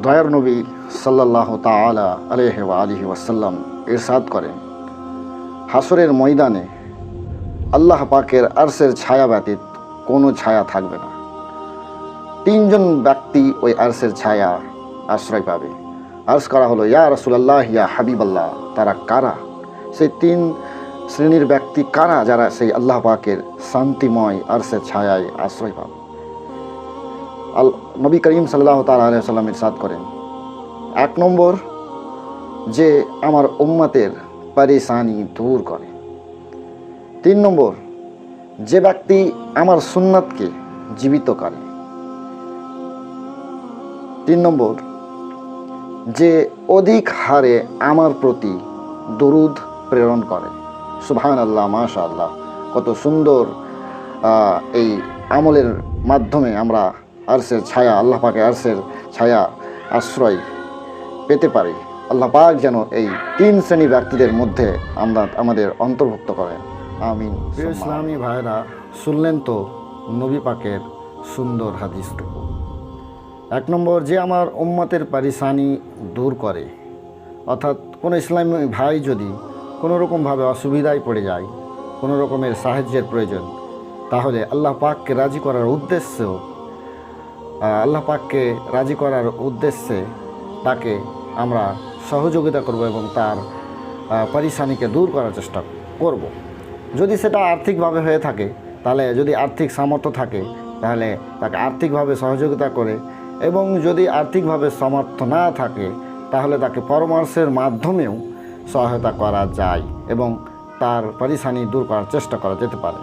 দয়ার নবী সাল্লাল্লাহু তাআলা আলাইহি ওয়া আলিহি ওয়াসাল্লাম ইরশাদ করেন, হাসরের ময়দানে আল্লাহ পাকের আরশের ছায়া ব্যতীত কোনো ছায়া থাকবে না। তিনজন ব্যক্তি ওই আরশের ছায়া আশ্রয় পাবে। আরজ করা হলো, ইয়া রাসূলুল্লাহ, ইয়া হাবিবাল্লাহ, তারা কারা? সেই তিন শ্রেণীর ব্যক্তি কারা যারা সেই আল্লাহ পাকের শান্তিময় আরশের ছায়ায় আশ্রয় পাবে? নবী করিম সাল্লাল্লাহু তাআলা আলাইহি ওয়াসাল্লাম ইরশাদ করেন, ১ নম্বর, যে আমার উম্মতের পরেশানি দূর করে। ৩ নম্বর, যে ব্যক্তি আমার সুন্নাতকে জীবিত করে। ৩ নম্বর, যে অধিক হারে আমার প্রতি দরুদ প্রেরণ করে। সুবহানাল্লাহ, মাশাআল্লাহ, কত সুন্দর এই আমলের মাধ্যমে আমরা আরশের ছায়া, আল্লাহ পাকের আরশের ছায়া আশ্রয় পেতে পারি। আল্লাহ পাক যেন এই ৩ শ্রেণী ব্যক্তিদের মধ্যে আমাদের অন্তর্ভুক্ত করেন, আমিন। প্রিয় ইসলামী ভাইরা, শুনলেন তো নবী পাকের সুন্দর হাদিসটুকু। ১ নম্বর, যে আমার উম্মতের পরেশানি দূর করে, অর্থাৎ কোনো ইসলামী ভাই যদি কোনো রকমভাবে অসুবিধায় পড়ে যায়, কোনো রকমের সাহায্যের প্রয়োজন, তাহলে আল্লাহ পাককে রাজি করার উদ্দেশ্যে তাকে আমরা সহযোগিতা করব এবং তার পরেশানিকে দূর করার চেষ্টা করব। যদি সেটা আর্থিকভাবে হয়ে থাকে, তাহলে যদি আর্থিক সামর্থ্য থাকে তাহলে তাকে আর্থিকভাবে সহযোগিতা করে, এবং যদি আর্থিকভাবে সামর্থ্য না থাকে তাহলে তাকে পরামর্শের মাধ্যমেও সহায়তা করা যায় এবং তার পরেশানি দূর করার চেষ্টা করা যেতে পারে।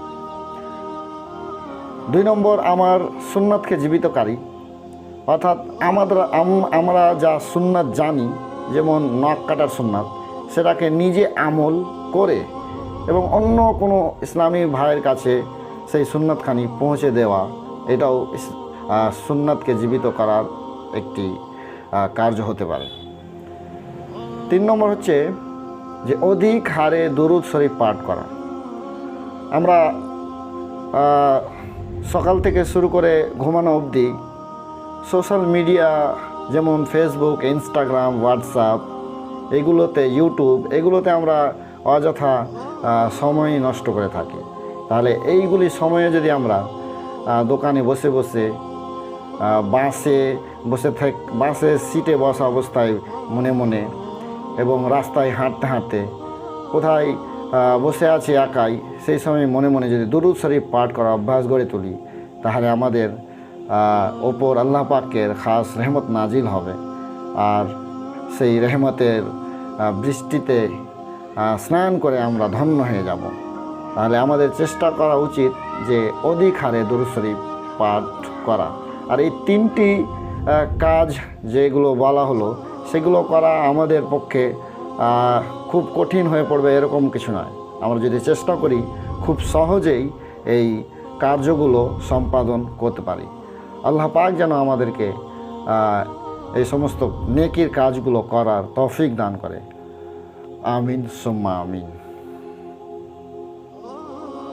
২ নম্বর, আমার সুন্নাতকে জীবিতকারী, অর্থাৎ আমরা যা সুন্নাত জানি, যেমন নখ কাটার সুন্নাত, সেটাকে নিজে আমল করে এবং অন্য কোনো ইসলামী ভাইয়ের কাছে সেই সুন্নাতখানি পৌঁছে দেওয়া, এটাও সুন্নাতকে জীবিত করার একটি কার্য হতে পারে। ৩ নম্বর হচ্ছে যে অধিক হারে দরুদ শরীফ পাঠ করা। আমরা সকাল থেকে শুরু করে ঘুমানো অবধি সোশ্যাল মিডিয়া যেমন ফেসবুক, ইনস্টাগ্রাম, হোয়াটসঅ্যাপ, এগুলোতে আমরা অযথা সময় নষ্ট করে থাকি। তাহলে এইগুলি সময়ে যদি আমরা দোকানে বসে বসে, বাসের সিটে বসা অবস্থায় মনে মনে, এবং রাস্তায় হাঁটতে হাঁটতে, কোথায় বসে আছি একাই, সেই সময় মনে মনে যদি দুরূদ শরীফ পাঠ করার অভ্যাস গড়ে তুলি, তাহলে আমাদের ওপর আল্লাহ পাকের খাস রহমত নাজিল হবে, আর সেই রহমতের বৃষ্টিতে স্নান করে আমরা ধন্য হয়ে যাব। তাহলে আমাদের চেষ্টা করা উচিত যে অধিক হারে দুরূদ শরীফ পাঠ করা। আর এই 3টি কাজ যেগুলো বলা হলো, সেগুলো করা আমাদের পক্ষে খুব কঠিন হয়ে পড়বে এরকম কিছু নয়। আমরা যদি চেষ্টা করি, খুব সহজেই এই কার্যগুলো সম্পাদন করতে পারি। আল্লাহ পাক যেন আমাদেরকে এই সমস্ত নেকির কাজগুলো করার তৌফিক দান করে, আমিন সুম্মা আমিন।